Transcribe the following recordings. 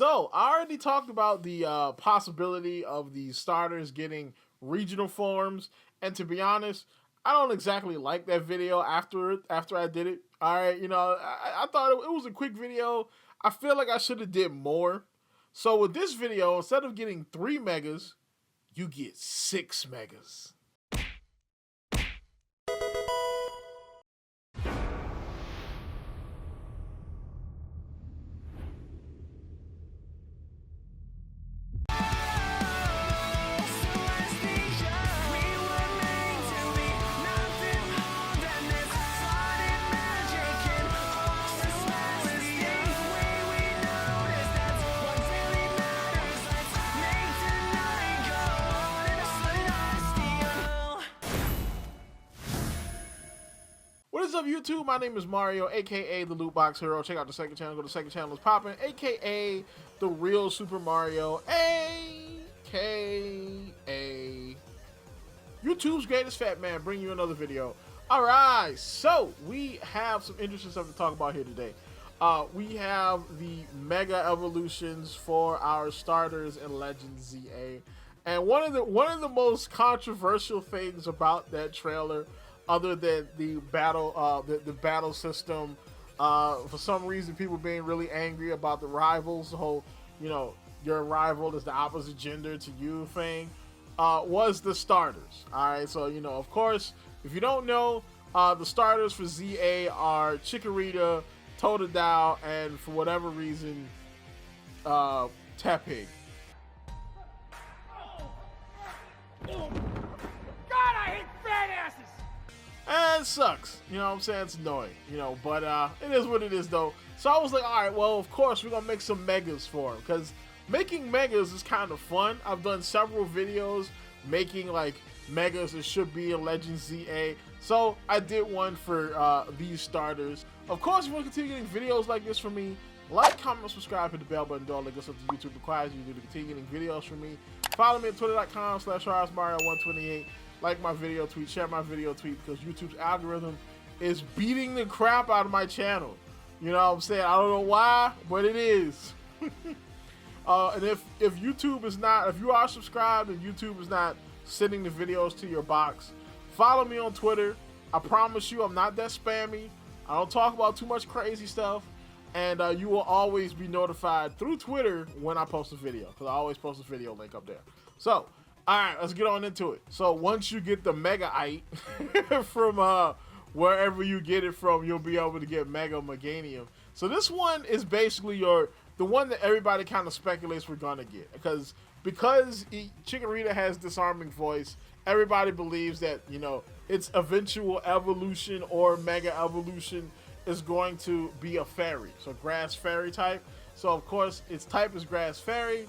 So I already talked about the possibility of the starters getting regional forms, and to be honest, I don't exactly like that video after I did it. All right, I thought it was a quick video. I feel like I should have did more. So with this video, instead of getting 3 megas, you get 6 megas. What is up, YouTube? My name is Mario, aka the Loot Box Hero. Check out the second channel. Go to the second channel is popping, aka the Real Super Mario, aka YouTube's greatest fat man. Bring you another video. All right, so we have some interesting stuff to talk about here today. We have the mega evolutions for our starters in Legends ZA, and one of the most controversial things about that trailer, other than the battle system, for some reason people being really angry about the rivals, the whole your rival is the opposite gender to you thing, was the starters. All right, so of course, if you don't know, the starters for ZA are Chikorita, Totodile, and for whatever reason, Tepig. God, I hate fat asses! And it sucks, you know what I'm saying? It's annoying, but it is what it is, though. So I was like, all right, well, of course, we're gonna make some megas for him, because making megas is kind of fun. I've done several videos making like megas that should be in Legends ZA, so I did one for these starters. Of course, if you want to continue getting videos like this from me, like, comment, subscribe, hit the bell button, do all the good stuff that YouTube requires you to continue getting videos from me. Follow me at twitter.com/RSMario128. Like my video tweet, share my video tweet, because YouTube's algorithm is beating the crap out of my channel. You know what I'm saying? I don't know why, but it is. And if YouTube is not, if you are subscribed and YouTube is not sending the videos to your box, follow me on Twitter. I promise you I'm not that spammy. I don't talk about too much crazy stuff. And you will always be notified through Twitter when I post a video, because I always post a video link up there. So, alright, let's get on into it. So once you get the Megaite from wherever you get it from, you'll be able to get Mega Meganium. So this one is basically the one that everybody kind of speculates we're gonna get, because Chikorita has disarming voice. Everybody believes that its eventual evolution or Mega evolution is going to be a fairy, so grass fairy type. So of course its type is grass fairy.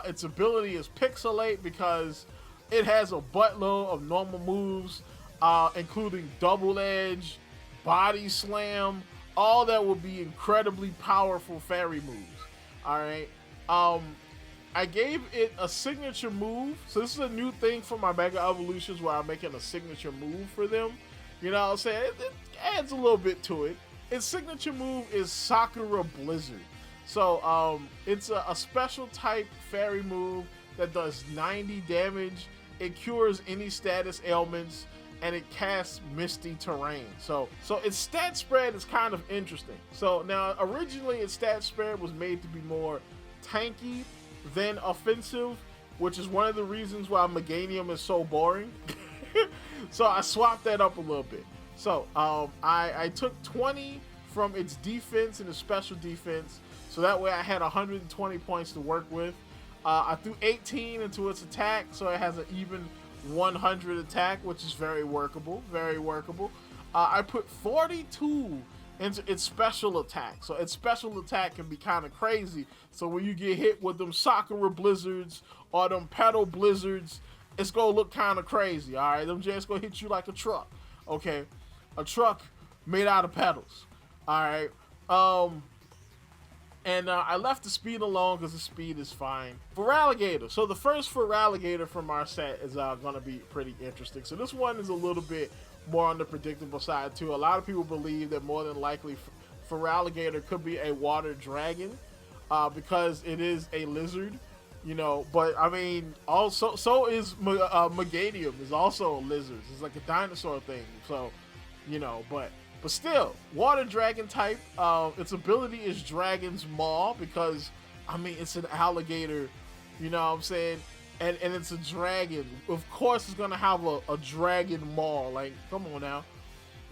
Its ability is Pixelate, because it has a buttload of normal moves, including Double Edge, Body Slam, all that will be incredibly powerful fairy moves. Alright, I gave it a signature move, so this is a new thing for my Mega Evolutions, where I'm making a signature move for them. You know what I'm saying? It adds a little bit to it. Its signature move is Sakura Blizzard. So it's a special type fairy move that does 90 damage. It cures any status ailments, and it casts Misty Terrain. So its stat spread is kind of interesting. So now originally its stat spread was made to be more tanky than offensive, which is one of the reasons why Meganium is so boring. So I swapped that up a little bit. So I took 20 from its defense and its special defense, so that way I had 120 points to work with. I threw 18 into its attack, so it has an even 100 attack, which is very workable, very workable. I put 42 into its special attack, so its special attack can be kind of crazy. So when you get hit with them Sakura Blizzards or them Petal Blizzards, it's gonna look kind of crazy. All right, them jets gonna hit you like a truck. Okay, a truck made out of petals. All right, and I left the speed alone because the speed is fine. Feraligator. So the first Feraligator from our set is gonna be pretty interesting. So this one is a little bit more on the predictable side too. A lot of people believe that more than likely Feraligator could be a water dragon. because it is a lizard, you know. But I mean, also so is Meganium is also a lizard. It's like a dinosaur thing. So, you know, but still, water dragon type. Its ability is Dragon's Maw because I mean it's an alligator. You know what I'm saying? And it's a dragon. Of course, it's gonna have a dragon maw. Like, come on now.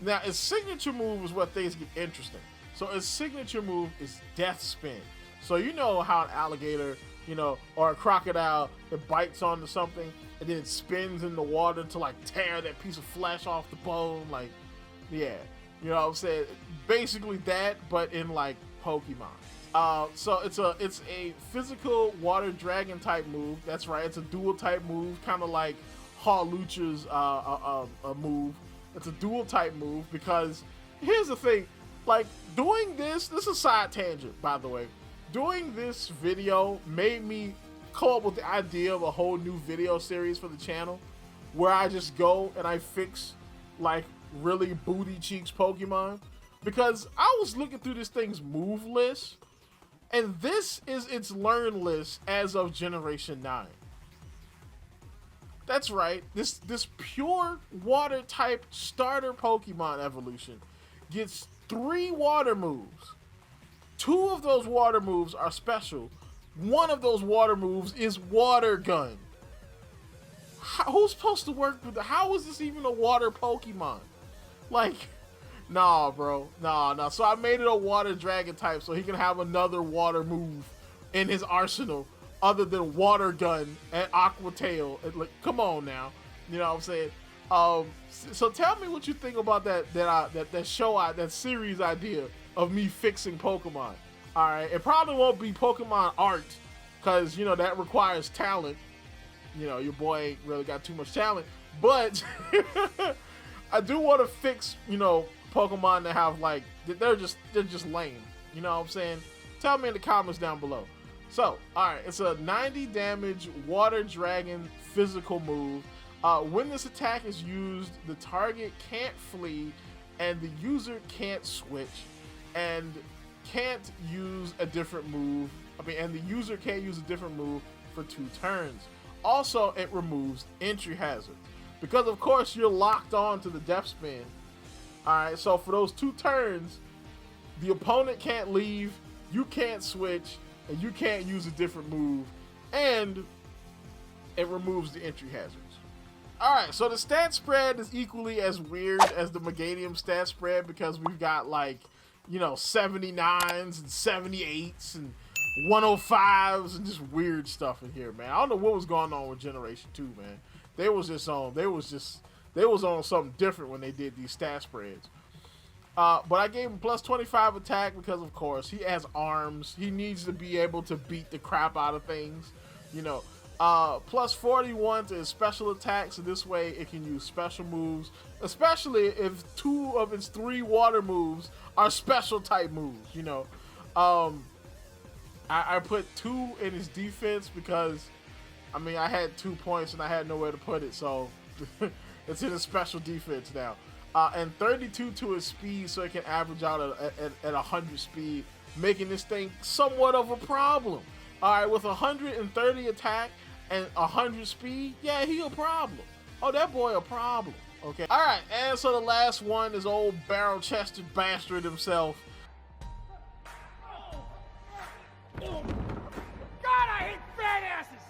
Now, its signature move is what things get interesting. So its signature move is Death Spin. So you know how an alligator, you know, or a crocodile, it bites onto something and then it spins in the water to like tear that piece of flesh off the bone. Like, yeah, you know what I'm saying? Basically that, but in like Pokemon. So it's a physical water dragon type move. That's right. It's a dual type move, kind of like Hawlucha's a move. It's a dual type move because here's the thing, like doing this is a side tangent, by the way. Doing this video made me come up with the idea of a whole new video series for the channel where I just go and I fix like really booty cheeks Pokemon, because I was looking through this thing's move list. And this is its learn list as of Generation 9. That's right. This pure water type starter Pokemon evolution gets 3 water moves. 2 of those water moves are special. 1 of those water moves is Water Gun. Who's supposed to work with how is this even a water Pokemon? Like, nah, bro. Nah. So I made it a water dragon type so he can have another water move in his arsenal other than Water Gun and Aqua Tail. Like, come on now. You know what I'm saying? So tell me what you think about that show, that series idea of me fixing Pokemon. All right, it probably won't be Pokemon art because, you know, that requires talent. You know, your boy ain't really got too much talent, but I do want to fix, you know, Pokemon that have like they're just lame. You know what I'm saying? Tell me in the comments down below. So, alright, it's a 90 damage water dragon physical move. When this attack is used, the target can't flee and the user can't switch and can't use a different move. And the user can't use a different move for 2 turns. Also, it removes entry hazards because of course you're locked on to the Death Spin. Alright, so for those 2 turns, the opponent can't leave, you can't switch, and you can't use a different move, and it removes the entry hazards. Alright, so the stat spread is equally as weird as the Meganium stat spread because we've got like, you know, 79s and 78s and 105s and just weird stuff in here, man. I don't know what was going on with Generation 2, man. They was on something different when they did these stat spreads. But I gave him plus 25 attack because, of course, he has arms. He needs to be able to beat the crap out of things, you know. Plus 41 to his special attack, so this way it can use special moves, especially if 2 of its 3 water moves are special type moves, you know. I put 2 in his defense because, I mean, I had 2 points and I had nowhere to put it, so it's in a special defense now. And 32 to his speed, so it can average out at 100 speed, making this thing somewhat of a problem. All right, with 130 attack and 100 speed, yeah, he a problem. Oh, that boy a problem. Okay. All right, and so the last one is old barrel-chested bastard himself. God, I hate fat asses!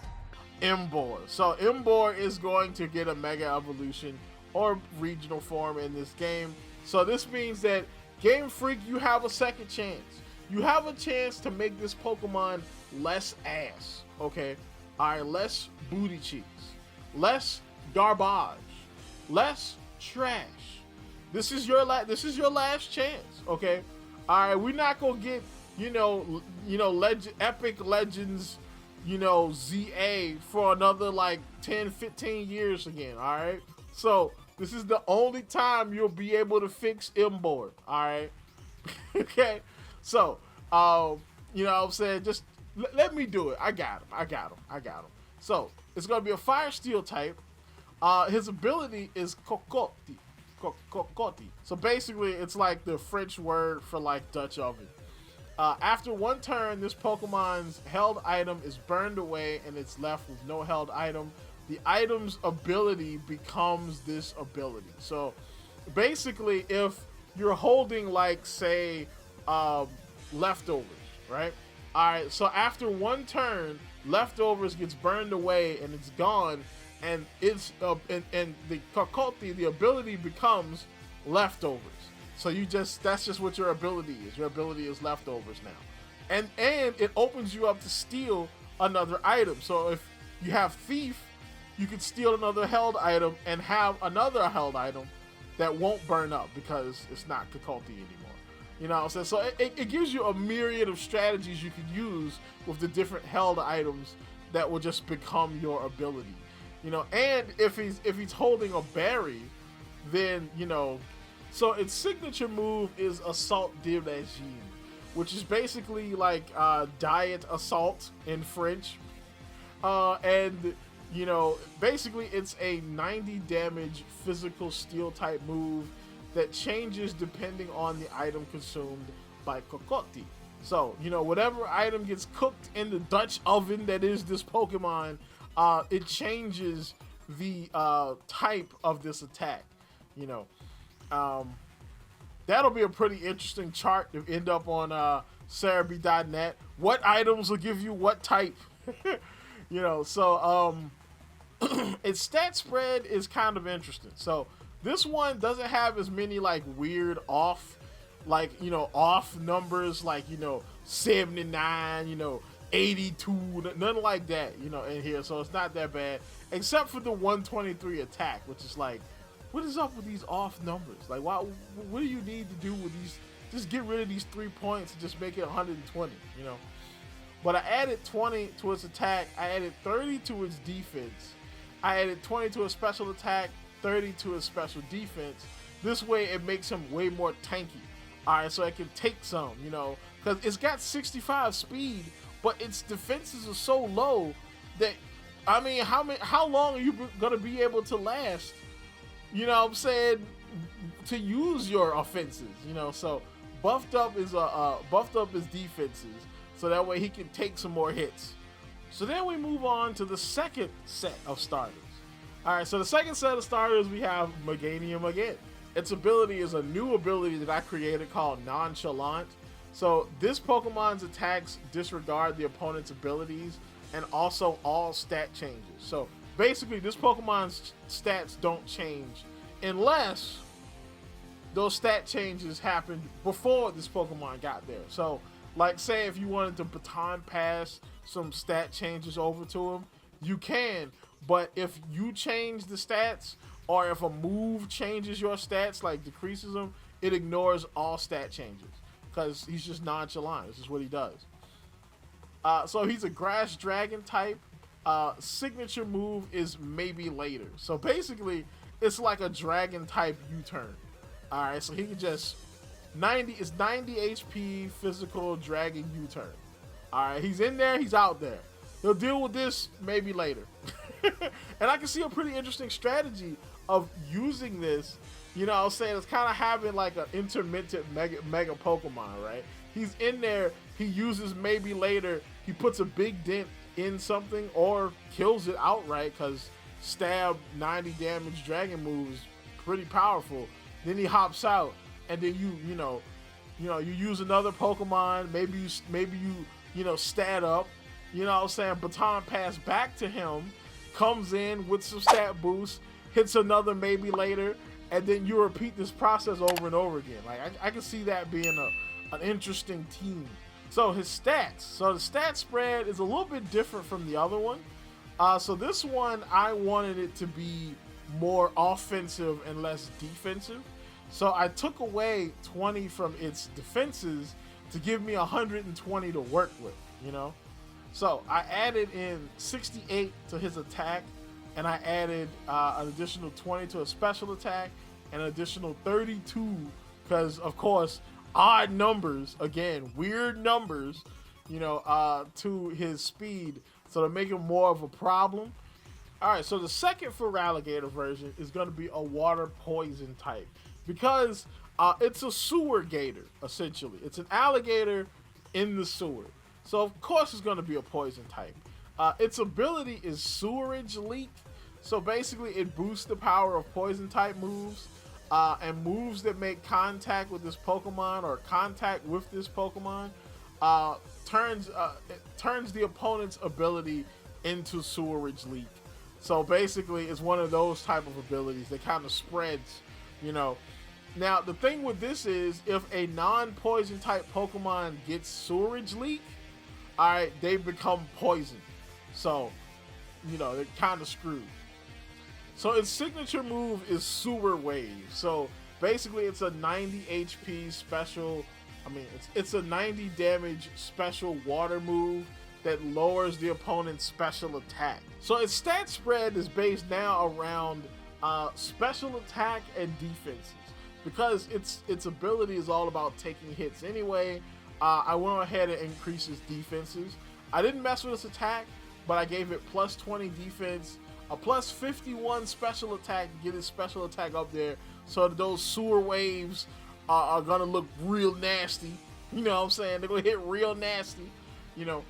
Emboar. So Emboar is going to get a Mega Evolution or regional form in this game. So this means that Game Freak, you have a second chance. You have a chance to make this Pokemon less ass, okay? Alright, less booty cheeks, less garbage, less trash. This is your last chance, okay? Alright, we're not gonna get, Epic Legends, ZA for another like 10, 15 years again, alright? So this is the only time you'll be able to fix Emboar, alright? Okay? So, you know what I'm saying? Just let me do it. I got him. So, it's going to be a Fire Steel type. His ability is Cocotti. So basically, it's like the French word for like Dutch oven. After one turn, this Pokemon's held item is burned away and it's left with no held item. The item's ability becomes this ability. So basically, if you're holding, like, say, leftovers, right? All right, so after one turn, leftovers gets burned away and it's gone, and it's and the Kokoti, the ability becomes leftovers. So that's just what your ability is. Your ability is leftovers now, and it opens you up to steal another item. So if you have Thief, you could steal another held item and have another held item that won't burn up because it's not Kokoti anymore. You know what I'm saying? So it gives you a myriad of strategies you can use with the different held items that will just become your ability. You know, and if he's holding a berry, then, you know, so its signature move is Assault de Régime, which is basically like Diet Assault in French. And, you know, basically it's a 90 damage physical steel type move that changes depending on the item consumed by Kokoti. So, you know, whatever item gets cooked in the Dutch oven that is this Pokemon, it changes the type of this attack. You know, that'll be a pretty interesting chart to end up on Cerebi.net. What items will give you what type? You know, so its stat spread is kind of interesting. So this one doesn't have as many like weird off, like, you know, off numbers like, you know, 79, you know, 82, nothing like that, you know, in here. So it's not that bad, except for the 123 attack, which is like, what is up with these off numbers? Like, why? What do you need to do with these? Just get rid of these 3 points and just make it 120, you know. But I added 20 to its attack. I added 30 to its defense. I added 20 to its special attack, 30 to his special defense. This way it makes him way more tanky. Alright, so I can take some, you know, because it's got 65 speed, but its defenses are so low that, I mean, how long are you gonna be able to last, you know what I'm saying, to use your offenses, you know? So buffed up his defenses, so that way he can take some more hits. So then we move on to the second set of starters. Alright, so the second set of starters, we have Meganium again. Its ability is a new ability that I created called Nonchalant. So this Pokemon's attacks disregard the opponent's abilities and also all stat changes. So basically this Pokemon's stats don't change unless those stat changes happened before this Pokemon got there. So like, say if you wanted to baton pass some stat changes over to him, you can. But if you change the stats, or if a move changes your stats, like decreases them, it ignores all stat changes because he's just nonchalant. This is what he does. So he's a grass dragon type. Signature move is maybe later. So basically, it's like a dragon type U-turn. All right, so he can just 90 HP physical dragon U-turn. All right, he's in there, he's out there. He'll deal with this maybe later. And I can see a pretty interesting strategy of using this, you know what I'm saying? It's kind of having like an intermittent mega Pokemon, right? He's in there, he uses maybe later, he puts a big dent in something or kills it outright because stab 90 damage dragon moves pretty powerful. Then he hops out, and then you use another Pokemon, maybe you stat up, you know what I'm saying, baton pass back to him, comes in with some stat boost, hits another maybe later, and then you repeat this process over and over again. Like, I can see that being an interesting team. So his stats. So the stat spread is a little bit different from the other one. So this one, I wanted it to be more offensive and less defensive. So I took away 20 from its defenses to give me 120 to work with, you know? So I added in 68 to his attack, and I added an additional 20 to a special attack, and an additional 32 because, of course, odd numbers, again, weird numbers, you know, to his speed, so to make him more of a problem. All right, so the second Feraligator version is going to be a water poison type because it's a sewer gator, essentially. It's an alligator in the sewer. So of course it's going to be a poison type. Its ability is Sewerage Leak. So basically it boosts the power of poison type moves, and moves that make contact with this Pokemon or contact with this Pokemon it turns the opponent's ability into Sewerage Leak. So basically it's one of those type of abilities that kind of spreads, you know. Now the thing with this is, if a non-poison type Pokemon gets Sewerage Leak, alright, they become poison. So, you know, they're kind of screwed. So its signature move is Sewer Wave. So basically it's a 90 HP special, it's a 90 damage special water move that lowers the opponent's special attack. So its stat spread is based now around special attack and defenses, because its ability is all about taking hits anyway. I went ahead and increased its defenses. I didn't mess with its attack, but I gave it plus 20 defense, a plus 51 special attack to get its special attack up there, so that those sewer waves are gonna look real nasty. You know what I'm saying? They're gonna hit real nasty. You know,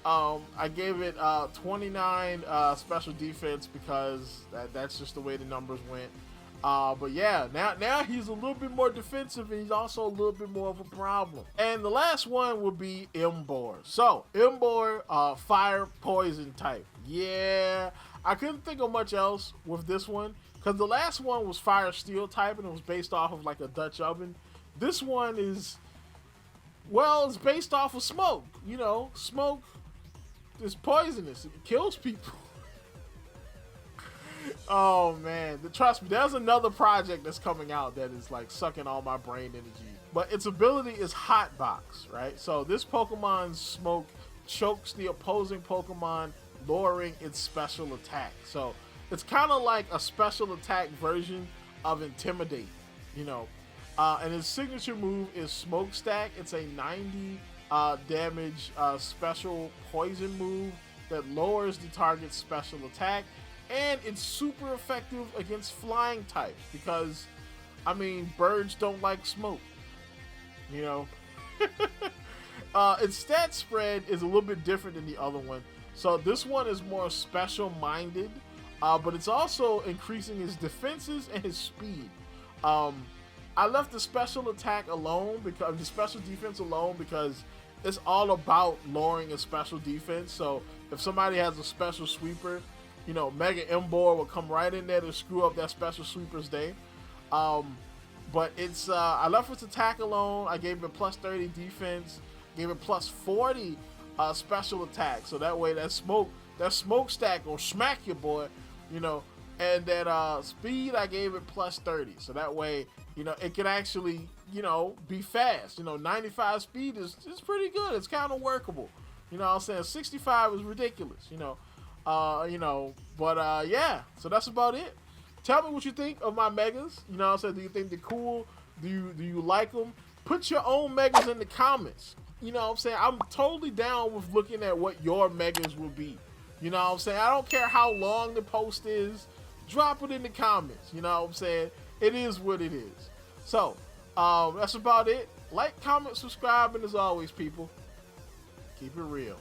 I gave it 29 special defense because that's just the way the numbers went. But yeah, now he's a little bit more defensive, and he's also a little bit more of a problem. And the last one will be Emboar. So Emboar, fire poison type. Yeah, I couldn't think of much else with this one, because the last one was fire steel type and it was based off of like a Dutch oven. This one is, well, it's based off of smoke. You know, smoke is poisonous. It kills people. Oh man, trust me, there's another project that's coming out that is like sucking all my brain energy. But its ability is Hotbox, right? So this Pokemon's smoke chokes the opposing Pokemon, lowering its special attack. So it's kind of like a special attack version of Intimidate, you know. And his signature move is Smokestack. It's a 90 damage special poison move that lowers the target's special attack. And it's super effective against flying types because, I mean, birds don't like smoke, you know. Its stat spread is a little bit different than the other one. So this one is more special-minded, but it's also increasing his defenses and his speed. I left the special attack alone, because the special defense alone, because it's all about lowering his special defense. So if somebody has a special sweeper, you know, Mega Emboar will come right in there to screw up that special sweeper's day. But it's I left its attack alone. I gave it plus 30 defense, gave it plus 40 special attack. So that way that smokestack will smack you, boy. You know, and that speed I gave it plus 30. So that way, you know, it can actually, you know, be fast. You know, 95 speed is pretty good. It's kind of workable. You know what I'm saying? 65 is ridiculous, you know. Yeah, so that's about it. Tell me what you think of my megas. You know what I'm saying? Do you think they're cool? Do you like them? Put your own megas in the comments. You know what I'm saying? I'm totally down with looking at what your megas will be. You know what I'm saying? I don't care how long the post is. Drop it in the comments. You know what I'm saying? It is what it is. So, that's about it. Like, comment, subscribe, and as always, people, keep it real.